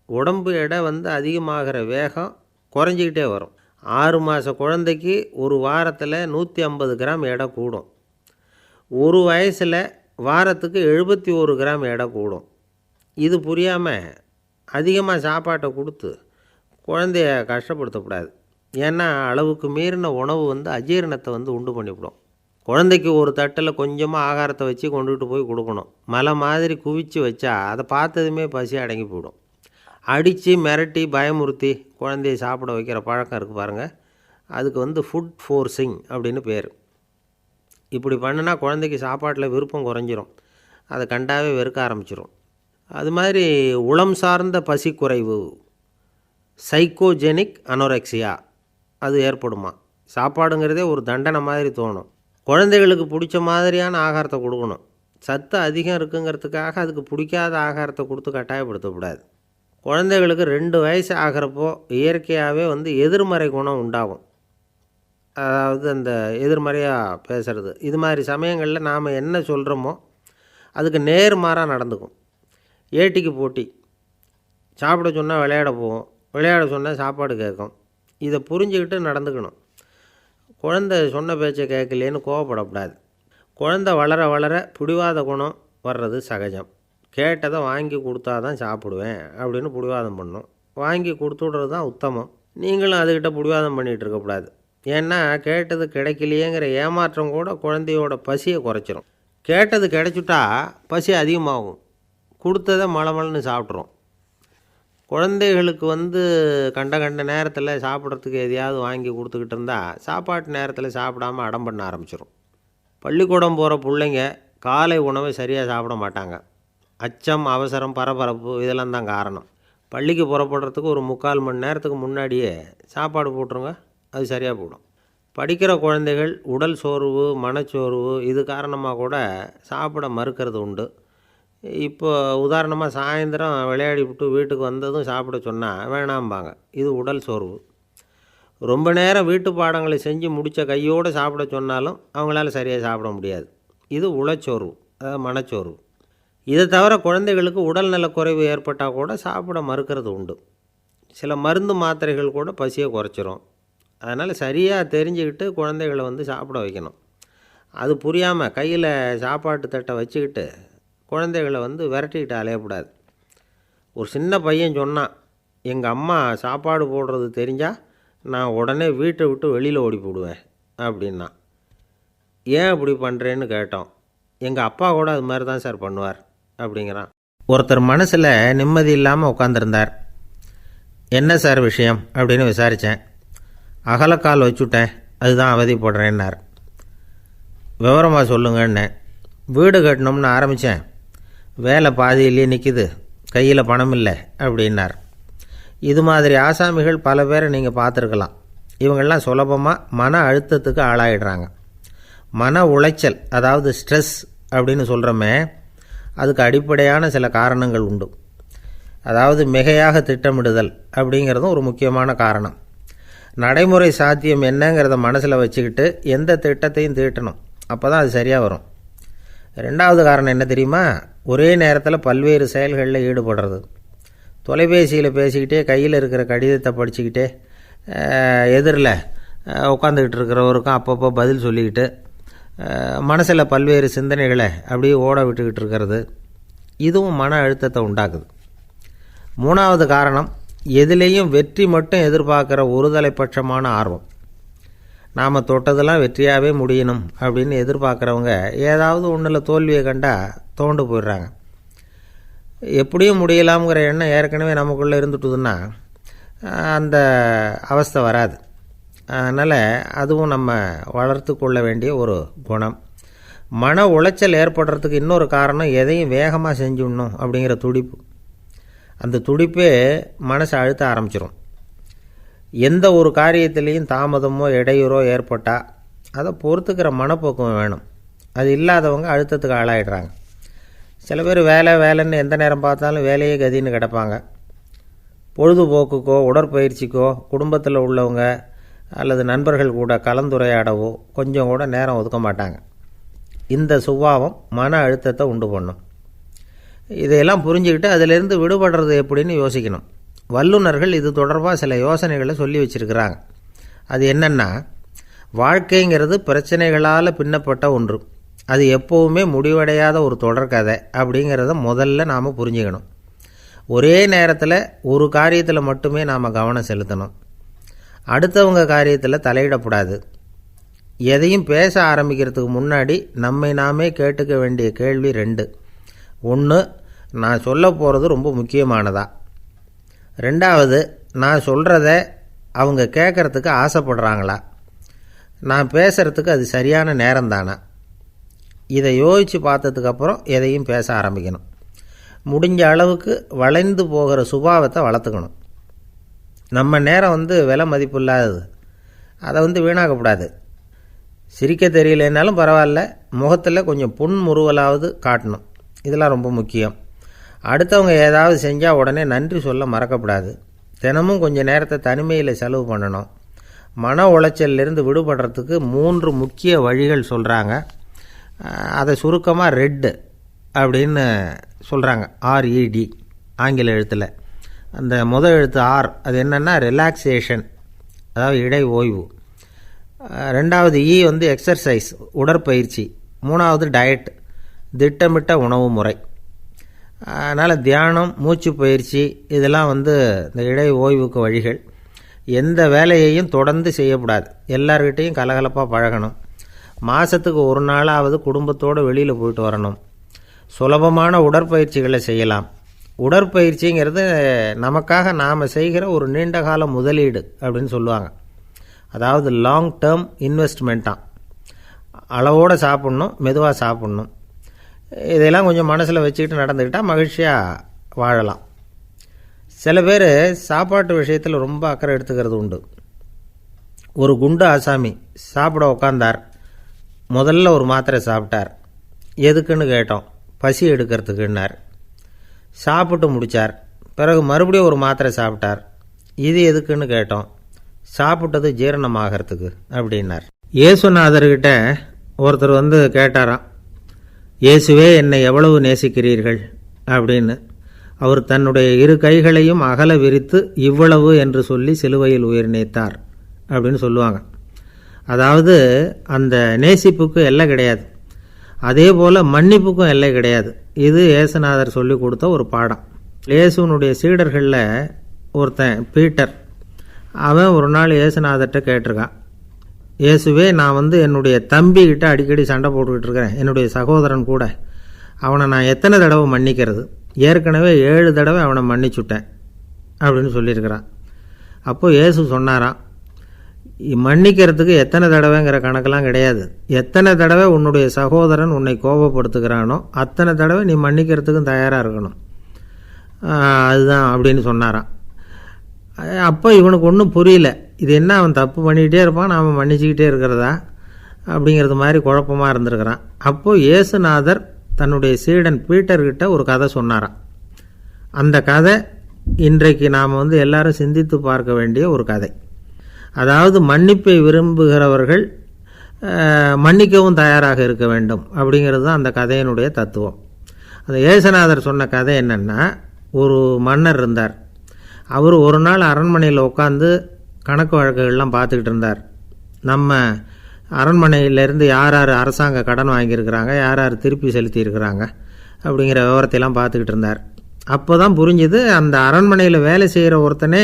A: உடம்பு எடை அதிகமாகிற வேகம் குறைஞ்சிக்கிட்டே வரும். 6 மாத குழந்தைக்கு ஒரு வாரத்தில் 150 கிராம் எடை கூடும். ஒரு வயசில் வாரத்துக்கு 71 கிராம் எடை கூடும். இது புரியாமல் அதிகமாக சாப்பாட்டை கொடுத்து குழந்தைய கஷ்டப்படுத்தக்கூடாது. ஏன்னா அளவுக்கு மீறின உணவு அஜீரணத்தை உண்டு பண்ணிவிடும். குழந்தைக்கு ஒரு தட்டில் கொஞ்சமாக ஆகாரத்தை வச்சு கொண்டுகிட்டு போய் கொடுக்கணும். மலை மாதிரி குவிச்சு வச்சா அதை பார்த்ததுமே பசி அடங்கி போயிடும். அடித்து மிரட்டி பயமுறுத்தி குழந்தைய சாப்பிட வைக்கிற பழக்கம் இருக்குது பாருங்கள். அதுக்கு ஃபுட் ஃபோர்ஸிங் அப்படின்னு பேர். இப்படி பண்ணினா குழந்தைக்கு சாப்பாட்டில் விருப்பம் குறைஞ்சிரும். அதை கண்டாவே வெறுக்க ஆரம்பிச்சிடும். அது மாதிரி உளம் சார்ந்த பசி குறைவு, சைக்கோஜெனிக் அனோரெக்சியா, அது ஏற்படுமா. சாப்பாடுங்கிறதே ஒரு தண்டனை மாதிரி தோணும். குழந்தைகளுக்கு பிடிச்ச மாதிரியான ஆகாரத்தை கொடுக்கணும். சத்து அதிகம் இருக்குங்கிறதுக்காக அதுக்கு பிடிக்காத ஆகாரத்தை கொடுத்து கட்டாயப்படுத்தக்கூடாது. குழந்தைகளுக்கு 2 வயசு ஆகிறப்போ இயற்கையாகவே எதிர்மறை குணம் உண்டாகும். அதாவது அந்த எதிர்மறையாக பேசுகிறது. இது மாதிரி சமயங்களில் நாம் என்ன சொல்கிறோமோ அதுக்கு நேர்மாறாக நடந்துக்கும். ஏட்டிக்கு போட்டி. சாப்பிட சொன்னால் விளையாட போகும், விளையாட சொன்னால் சாப்பாடு கேட்கும். இதை புரிஞ்சுக்கிட்டு நடந்துக்கணும். குழந்தை சொன்ன பேச்சை கேட்கலேன்னு கோவப்படக்கூடாது. குழந்தை வளர வளர பிடிவாத குணம் வர்றது சகஜம். கேட்டதை வாங்கி கொடுத்தா தான் சாப்பிடுவேன் அப்படின்னு பிடிவாதம் பண்ணும். வாங்கி கொடுத்துடுறது தான் உத்தமம். நீங்களும் அதுக்கிட்ட பிடிவாதம் பண்ணிகிட்டு இருக்கக்கூடாது. ஏன்னா கேட்டது கிடைக்கலையேங்கிற ஏமாற்றம் கூட குழந்தையோட பசியை குறைச்சிரும். கேட்டது கிடைச்சிட்டா பசி அதிகமாகும். கொடுத்ததை மலமலன்னு சாப்பிட்றோம். குழந்தைகளுக்கு கண்ட கண்ட நேரத்தில் சாப்பிட்றதுக்கு எதையாவது வாங்கி கொடுத்துக்கிட்டு இருந்தால் சாப்பாட்டு நேரத்தில் சாப்பிடாமல் அடம் பண்ண ஆரம்பிச்சிடும். பள்ளிக்கூடம் போகிற பிள்ளைங்க காலை உணவை சரியாக சாப்பிட மாட்டாங்க. அச்சம், அவசரம், பரபரப்பு இதெல்லாம் தான் காரணம். பள்ளிக்கு புறப்படுறதுக்கு ஒரு 3/4 மணி நேரத்துக்கு முன்னாடியே சாப்பாடு போட்டுருங்க, அது சரியாக போயிடும். படிக்கிற குழந்தைகள் உடல் சோர்வு, மனச்சோர்வு இது காரணமாக கூட சாப்பிட மறுக்கிறது உண்டு. இப்போ உதாரணமாக சாயந்தரம் விளையாடி விட்டு வீட்டுக்கு வந்ததும் சாப்பிட சொன்னால் வேணாம்பாங்க. இது உடல் சோர்வு. ரொம்ப நேரம் வீட்டு பாடங்களை செஞ்சு முடித்த கையோடு சாப்பிட சொன்னாலும் அவங்களால சரியாக சாப்பிட முடியாது. இது உளச்சோர்வு, அதாவது மனச்சோர்வு. இதை தவிர குழந்தைகளுக்கு உடல்நல குறைவு ஏற்பட்டால் கூட சாப்பிட மறுக்கிறது உண்டு. சில மருந்து மாத்திரைகள் கூட பசியை குறைச்சிரும். அதனால் சரியாக தெரிஞ்சுக்கிட்டு குழந்தைகளை சாப்பிட வைக்கணும். அது புரியாமல் கையில் சாப்பாட்டு தட்டை வச்சுக்கிட்டு குழந்தைகளை விரட்டிக்கிட்டு அலையக்கூடாது. ஒரு சின்ன பையன் சொன்னான், எங்கள் அம்மா சாப்பாடு போடுறது தெரிஞ்சால் நான் உடனே வீட்டை விட்டு வெளியில் ஓடி போடுவேன் அப்படின்னா. ஏன் அப்படி பண்ணுறேன்னு கேட்டோம். எங்கள் அப்பா கூட அது மாதிரி தான் சார் பண்ணுவார் அப்படிங்கிறான். ஒருத்தர் மனசில் நிம்மதி இல்லாமல் உட்காந்துருந்தார். என்ன சார் விஷயம் அப்படின்னு விசாரித்தேன். அகலக்கால் வச்சுட்டேன், அதுதான் அவதிப்படுறேன்னார். விவரமாக சொல்லுங்கன்னே. வீடு கட்டணும்னு ஆரம்பித்தேன், வேலை பாதியிலேயே நிற்கிது, கையில் பணம் இல்லை அப்படின்னார். இது மாதிரி ஆசாமிகள் பல பேரை நீங்கள் பார்த்துருக்கலாம். இவங்கெல்லாம் சுலபமாக மன அழுத்தத்துக்கு ஆளாயிடுறாங்க. மன உளைச்சல், அதாவது ஸ்ட்ரெஸ் அப்படின்னு சொல்கிறோமே, அதுக்கு அடிப்படையான சில காரணங்கள் உண்டு. அதாவது மிகையாக திட்டமிடுதல் அப்படிங்கிறதும் ஒரு முக்கியமான காரணம். நடைமுறை சாத்தியம் என்னங்கிறத மனசில் வச்சுக்கிட்டு எந்த திட்டத்தையும் தீட்டணும், அப்போ தான் அது சரியாக வரும். ரெண்டாவது காரணம் என்ன தெரியுமா? ஒரே நேரத்தில் பல்வேறு செயல்களில் ஈடுபடுறது. தொலைபேசியில் பேசிக்கிட்டே கையில் இருக்கிற கடிதத்தை படிச்சுக்கிட்டே எதிரில் உட்காந்துக்கிட்டு இருக்கிறவருக்கும் அப்பப்போ பதில் சொல்லிக்கிட்டு மனசில் பல்வேறு சிந்தனைகளை அப்படியே ஓட விட்டுக்கிட்டு இருக்கிறது, இதுவும் மன அழுத்தத்தை உண்டாக்குது. மூணாவது காரணம், எதிலேயும் வெற்றி மட்டும் எதிர்பார்க்குற ஒருதலைப்பட்சமான ஆர்வம். நாம் தொட்டதெல்லாம் வெற்றியாகவே முடியணும் அப்படின்னு எதிர்பார்க்குறவங்க ஏதாவது ஒன்றில் தோல்வியை கண்டால் தோண்டு போயிடுறாங்க. எப்படியும் முடியலாம்ங்கிற எண்ணம் ஏற்கனவே நமக்குள்ளே இருந்துட்டுதுன்னா அந்த அவஸ்தை வராது. அதனால் அதுவும் நம்ம வளர்த்து கொள்ள வேண்டிய ஒரு குணம். மன உளைச்சல் ஏற்படுறதுக்கு இன்னொரு காரணம், எதையும் வேகமாக செஞ்சுடணும் அப்படிங்கிற துடிப்பு. அந்த துடிப்பே மனசை அழுத்த ஆரம்பிச்சிடும். எந்த ஒரு காரியத்திலையும் தாமதமோ இடையூறோ ஏற்பட்டால் அதை பொறுத்துக்கிற மனப்போக்கம் வேணும். அது இல்லாதவங்க அழுத்தத்துக்கு ஆளாயிடுறாங்க. சில பேர் வேலைன்னு எந்த நேரம் பார்த்தாலும் வேலையே கதின்னு கிடப்பாங்க. பொழுதுபோக்குக்கோ உடற்பயிற்சிக்கோ குடும்பத்தில் உள்ளவங்க அல்லது நண்பர்கள் கூட கலந்துரையாடவோ கொஞ்சம் கூட நேரம் ஒதுக்க மாட்டாங்க. இந்த சுபாவம் மன அழுத்தத்தை உண்டு பண்ணும். இதையெல்லாம் புரிஞ்சுக்கிட்டு அதிலிருந்து விடுபடுறது எப்படின்னு யோசிக்கணும். வல்லுநர்கள் இது தொடர்பாக சில யோசனைகளை சொல்லி வச்சுருக்கிறாங்க. அது என்னென்னா, வாழ்க்கைங்கிறது பிரச்சனைகளால் பின்னப்பட்ட ஒன்று. அது எப்போவுமே முடிவடையாத ஒரு தொடர்கதை அப்படிங்கிறத முதல்ல நாம் புரிஞ்சுக்கணும். ஒரே நேரத்தில் ஒரு காரியத்தில் மட்டுமே நாம் கவனம் செலுத்தணும். அடுத்தவங்க காரியத்தில் தலையிடக்கூடாது. எதையும் பேச ஆரம்பிக்கிறதுக்கு முன்னாடி நம்மை நாமே கேட்டுக்க வேண்டிய கேள்வி 2. 1, நான் சொல்ல போகிறது ரொம்ப முக்கியமானதா? 2வது, நான் சொல்கிறத அவங்க கேட்குறதுக்கு ஆசைப்படுறாங்களா? நான் பேசுகிறதுக்கு அது சரியான நேரம் தானா? இதை யோசித்து பார்த்ததுக்கப்புறம் எதையும் பேச ஆரம்பிக்கணும். முடிஞ்ச அளவுக்கு வளைந்து போகிற சுபாவத்தை வளர்த்துக்கணும். நம்ம நேரம் விலை மதிப்பு இல்லாதது, அதை வீணாக்கக்கூடாது. சிரிக்க தெரியலனாலும் பரவாயில்ல, முகத்தில் கொஞ்சம் புன்முறுவலாவது காட்டணும். இதெல்லாம் ரொம்ப முக்கியம். அடுத்தவங்க ஏதாவது செஞ்சால் உடனே நன்றி சொல்ல மறக்கக்கூடாது. தினமும் கொஞ்சம் நேரத்தை தனிமையில் செலவு பண்ணணும். மன உளைச்சலிருந்து விடுபடுறதுக்கு 3 முக்கிய வழிகள் சொல்கிறாங்க. அதை சுருக்கமாக ரெட் அப்படின்னு சொல்கிறாங்க. RED ஆங்கில எழுத்தில். அந்த முதல் எழுத்து ஆர், அது என்னென்னா ரிலாக்ஸேஷன், அதாவது இடை ஓய்வு. 2வது இ எக்ஸர்சைஸ், உடற்பயிற்சி. 3வது டயட், திட்டமிட்ட உணவு முறை. அதனால் தியானம், மூச்சு பயிற்சி இதெல்லாம் இந்த இடை ஓய்வுக்கு வழிகள். எந்த வேலையையும் தொடர்ந்து செய்யக்கூடாது. எல்லார்கிட்டையும் கலகலப்பாக பழகணும். மாதத்துக்கு ஒரு நாளாவது குடும்பத்தோடு வெளியில் போயிட்டு வரணும். சுலபமான உடற்பயிற்சிகளை செய்யலாம். உடற்பயிற்சிங்கிறது நமக்காக நாம் செய்கிற ஒரு நீண்டகால முதலீடு அப்படின்னு சொல்லுவாங்க. அதாவது லாங் டேர்ம் இன்வெஸ்ட்மெண்ட்டாக. அளவோடு சாப்பிட்ணும், மெதுவாக சாப்பிட்ணும். இதெல்லாம் கொஞ்சம் மனசில் வச்சுக்கிட்டு நடந்துக்கிட்டால் மகிழ்ச்சியாக வாழலாம். சில பேர் சாப்பாட்டு விஷயத்தில் ரொம்ப அக்கறை எடுத்துக்கிறது உண்டு. ஒரு குண்டு ஆசாமி சாப்பிட உக்காந்தார். முதல்ல ஒரு மாத்திரை சாப்பிட்டார். எதுக்குன்னு கேட்டோம். பசி எடுக்கிறதுக்குன்னார். சாப்பிட்டு முடித்தார். பிறகு மறுபடியும் ஒரு மாத்திரை சாப்பிட்டார். இது எதுக்குன்னு கேட்டோம். சாப்பிட்டது ஜீரணமாகறதுக்கு அப்படின்னார். இயேசுநாதர்கிட்ட ஒருத்தர் வந்து கேட்டாராம், இயேசுவே என்னை எவ்வளவு நேசிக்கிறீர்கள் அப்படின்னு. அவர் தன்னுடைய இரு கைகளையும் அகல விரித்து இவ்வளவு என்று சொல்லி சிலுவையில் உயிர் நீத்தார் அப்படின்னு சொல்லுவாங்க. அதாவது அந்த நேசிப்புக்கு எல்லை கிடையாது, அதே போல் மன்னிப்புக்கும் எல்லை கிடையாது. இது இயேசுநாதர் சொல்லி கொடுத்த ஒரு பாடம். இயேசுனுடைய சீடர்களில் ஒருத்தன் பீட்டர், அவன் ஒரு நாள் இயேசுநாதர்கிட்ட கேட்டிருக்கான், இயேசுவே நான் வந்து என்னுடைய தம்பிக்கிட்ட அடிக்கடி சண்டை போட்டுக்கிட்டு இருக்கிறேன், என்னுடைய சகோதரன் கூட, அவனை நான் எத்தனை தடவை மன்னிக்கிறது? ஏற்கனவே 7 தடவை அவனை மன்னிச்சுட்டேன் அப்படின்னு சொல்லியிருக்கிறான். அப்போது இயேசு சொன்னாராம், மன்னிக்கிறதுக்கு எத்தனை தடவைங்கிற கணக்கெல்லாம் கிடையாது. எத்தனை தடவை உன்னுடைய சகோதரன் உன்னை கோபப்படுத்துகிறானோ அத்தனை தடவை நீ மன்னிக்கிறதுக்கும் தயாராக இருக்கணும், அதுதான் அப்படின்னு சொன்னாராம். அப்போ இவனுக்கு ஒன்றும் புரியல, இது என்ன அவன் தப்பு பண்ணிக்கிட்டே இருப்பான், நாம் மன்னிச்சுக்கிட்டே இருக்கிறதா அப்படிங்கிறது மாதிரி குழப்பமாக இருந்திருக்கிறான். அப்போது இயேசுநாதர் தன்னுடைய சீடன் பீட்டர்கிட்ட ஒரு கதை சொன்னாராம். அந்த கதை இன்றைக்கு நாம் வந்து எல்லாரும் சிந்தித்து பார்க்க வேண்டிய ஒரு கதை. அதாவது மன்னிப்பை விரும்புகிறவர்கள் மன்னிக்கவும் தயாராக இருக்க வேண்டும் அப்படிங்கிறது தான் அந்த கதையினுடைய தத்துவம். அந்த இயேசுநாதர் சொன்ன கதை என்னென்னா, ஒரு மன்னர் இருந்தார். அவர் ஒரு நாள் அரண்மனையில் உட்காந்து கணக்கு வழக்குகள்லாம் பார்த்துக்கிட்டு இருந்தார். நம்ம அரண்மனையிலேருந்து யார் யார் அரசாங்க கடன் வாங்கியிருக்கிறாங்க, யார் யார் திருப்பி செலுத்தியிருக்கிறாங்க அப்படிங்கிற விவரத்தையெல்லாம் பார்த்துக்கிட்டு இருந்தார். அப்போ தான் புரிஞ்சுது, அந்த அரண்மனையில் வேலை செய்கிற ஒருத்தனே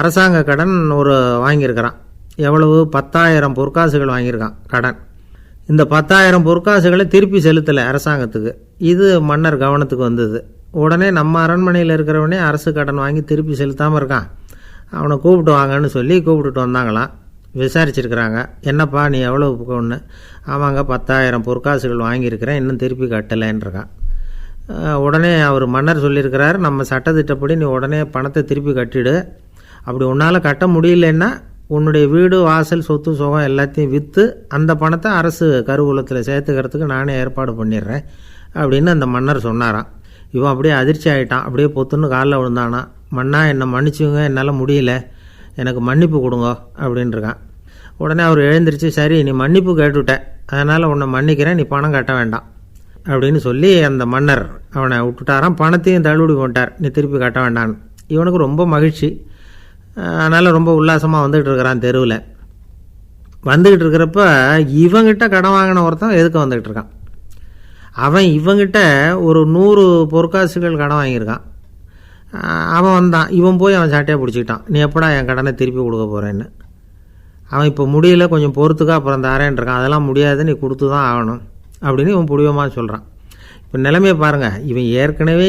A: அரசாங்க கடன் ஒரு வாங்கியிருக்கிறான். எவ்வளவு? 10,000 பொற்காசுகள் வாங்கியிருக்கான் கடன். இந்த 10,000 பொற்காசுகளை திருப்பி செலுத்தலை அரசாங்கத்துக்கு. இது மன்னர் கவனத்துக்கு வந்தது. உடனே நம்ம அரண்மனையில் இருக்கிறவனே அரசு கடன் வாங்கி திருப்பி செலுத்தாமல் இருக்கான், அவனை கூப்பிட்டு வாங்கன்னு சொல்லி கூப்பிட்டுட்டு வந்தாங்களாம். விசாரிச்சிருக்கிறாங்க, என்னப்பா நீ எவ்வளோ ஒன்று? ஆமாங்க 10,000 பொற்காசுகள் வாங்கியிருக்கிறேன், இன்னும் திருப்பி கட்டலைன்றிருக்கான். உடனே அவர் மன்னர் சொல்லியிருக்கிறார், நம்ம சட்டத்திட்டப்படி நீ உடனே பணத்தை திருப்பி கட்டிடு. அப்படி உன்னால் கட்ட முடியலன்னா உன்னுடைய வீடு வாசல் சொத்து சுகம் எல்லாத்தையும் விற்று அந்த பணத்தை அரசு கருவூலத்தில் சேர்த்துக்கிறதுக்கு நானே ஏற்பாடு பண்ணிடுறேன் அப்படின்னு அந்த மன்னர் சொன்னாராம். இவன் அப்படியே அதிர்ச்சி ஆகிட்டான். அப்படியே பொத்துன்னு காலில் விழுந்தானா, மன்னா என்னை மன்னிச்சுங்க, என்னால் முடியல, எனக்கு மன்னிப்பு கொடுங்க அப்படின்ட்டுருக்கான். உடனே அவர் எழுந்திரிச்சு, சரி நீ மன்னிப்பு கேட்டுவிட்ட, அதனால் உன்னை மன்னிக்கிறேன், நீ பணம் கட்ட வேண்டாம் அப்படின்னு சொல்லி அந்த மன்னர் அவனை விட்டுட்டாராம். பணத்தையும் தள்ளுபடி போட்டார், நீ திருப்பி கட்ட வேண்டான்னு. இவனுக்கு ரொம்ப மகிழ்ச்சி. அதனால் ரொம்ப உல்லாசமாக வந்துக்கிட்டு இருக்கிறான். தெருவில் வந்துக்கிட்டு இருக்கிறப்ப இவங்கிட்ட கடன் வாங்கின ஒருத்தன் எதுக்கு வந்துக்கிட்டு இருக்கான். அவன் இவங்கிட்ட ஒரு 100 பொற்காசுகள் கடன் வாங்கியிருக்கான். அவன் வந்தான், இவன் போய் அவன் சாட்டையாக பிடிச்சிக்கிட்டான், நீ எப்படா என் கடனை திருப்பி கொடுக்க போகிறேன்னு. அவன் இப்போ முடியல, கொஞ்சம் பொறுத்துக்கா, அப்புறம் தரேன் இருக்கான். அதெல்லாம் முடியாது, நீ கொடுத்து தான் ஆகணும் அப்படின்னு இவன் புடிவமாக சொல்கிறான். இப்போ நிலைமையை பாருங்கள், இவன் ஏற்கனவே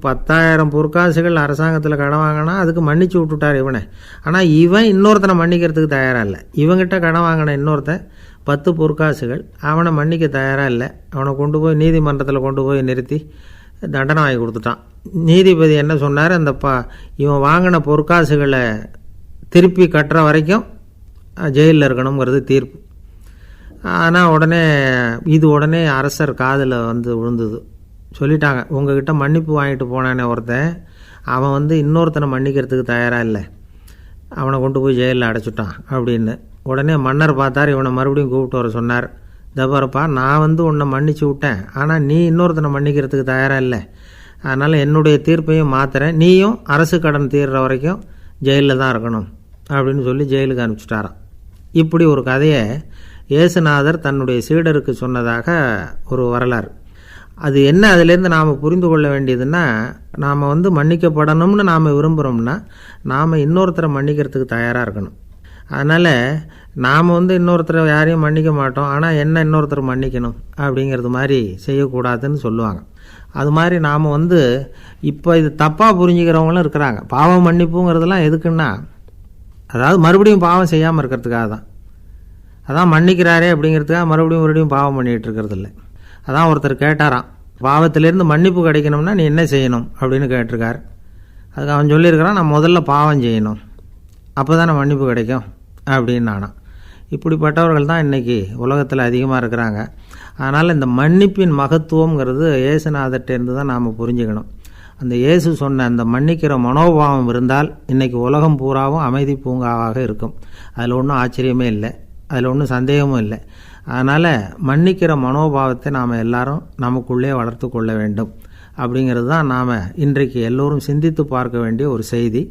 A: 10,000 பொற்காசுகள் அரசாங்கத்தில் கடன் வாங்கினா அதுக்கு மன்னிச்சு விட்டுட்டார் இவனை. ஆனால் இவன் இன்னொருத்தனை மன்னிக்கிறதுக்கு தயாராக இல்லை. இவங்கிட்ட கடன் வாங்கின இன்னொருத்தன் 10 பொற்காசுகள், அவனை மன்னிக்க தயாராக இல்லை. அவனை கொண்டு போய் நீதிமன்றத்தில் கொண்டு போய் நிறுத்தி தண்டனை வாங்கி கொடுத்துட்டான். நீதிபதி என்ன சொன்னார், அந்த இவன் வாங்கின பொற்காசுகளை திருப்பி கட்டுற வரைக்கும் ஜெயிலில் இருக்கணுங்கிறது தீர்ப்பு. ஆனால் உடனே அரசர் காதில் வந்து விழுந்தது. சொல்லிட்டாங்க, உங்ககிட்ட மன்னிப்பு வாங்கிட்டு போனானே ஒருத்தன், அவன் இன்னொருத்தனை மன்னிக்கிறதுக்கு தயாராக இல்லை, அவனை கொண்டு போய் ஜெயிலில் அடைச்சிட்டான் அப்படின்னு. உடனே மன்னர் பார்த்தார், இவனை மறுபடியும் கூப்பிட்டு வர சொன்னார். தபாரப்பா, நான் உன்னை மன்னிச்சு விட்டேன், ஆனால் நீ இன்னொருத்தனை மன்னிக்கிறதுக்கு தயாராக இல்லை, அதனால் என்னுடைய தீர்ப்பையும் மாற்றுறேன், நீயும் அரசு கடன் தீர்ற வரைக்கும் ஜெயிலில் தான் இருக்கணும் அப்படின்னு சொல்லி ஜெயிலுக்கு அனுப்பிச்சிட்டாராம். இப்படி ஒரு கதையை இயேசுநாதர் தன்னுடைய சீடருக்கு சொன்னதாக ஒரு வரலாறு. அது என்ன, அதிலேருந்து நாம் புரிந்து கொள்ள வேண்டியதுன்னா, நாம் மன்னிக்கப்படணும்னு நாம் விரும்புகிறோம்னா நாம் இன்னொருத்தரை மன்னிக்கிறதுக்கு தயாராக இருக்கணும். அதனால் நாம் இன்னொருத்தரை யாரையும் மன்னிக்க மாட்டோம், ஆனால் என்ன இன்னொருத்தரை மன்னிக்கணும் அப்படிங்கிறது மாதிரி செய்யக்கூடாதுன்னு சொல்லுவாங்க. அது மாதிரி நாம் இப்போ இது தப்பாக புரிஞ்சுக்கிறவங்களும் இருக்கிறாங்க. பாவம் மன்னிப்புங்கிறதுலாம் எதுக்குன்னா, அதாவது மறுபடியும் பாவம் செய்யாமல் இருக்கிறதுக்காக தான். அதான் மன்னிக்கிறாரே அப்படிங்கிறதுக்காக மறுபடியும் பாவம் பண்ணிகிட்டு இருக்கிறது இல்லை. அதான் ஒருத்தர் கேட்டாராம், பாவத்திலேருந்து மன்னிப்பு கிடைக்கணும்னா நீ என்ன செய்யணும் அப்படின்னு கேட்டிருக்கார். அதுக்கு அவன் சொல்லியிருக்கிறான், நான் முதல்ல பாவம் செய்யணும், அப்போ தானே மன்னிப்பு கிடைக்கும் அப்படின்னு நானாம். இப்படிப்பட்டவர்கள் தான் இன்றைக்கி உலகத்தில் அதிகமாக இருக்கிறாங்க. அதனால் இந்த மன்னிப்பின் மகத்துவங்கிறது இயேசுநாதர்கிட்டேருந்து தான் நாம் புரிஞ்சுக்கணும். அந்த இயேசு சொன்ன அந்த மன்னிக்கிற மனோபாவம் இருந்தால் இன்றைக்கி உலகம் பூராவும் அமைதி பூங்காவாக இருக்கும். அதில் ஒன்றும் ஆச்சரியமே இல்லை, அதில் ஒன்றும் சந்தேகமும் இல்லை. அதனால் மன்னிக்கிற மனோபாவத்தை நாம் எல்லாரும் நமக்குள்ளே வளர்த்து கொள்ள வேண்டும் அப்படிங்கிறது தான் நாம் இன்றைக்கு எல்லோரும் சிந்தித்து பார்க்க வேண்டிய ஒரு செய்தி.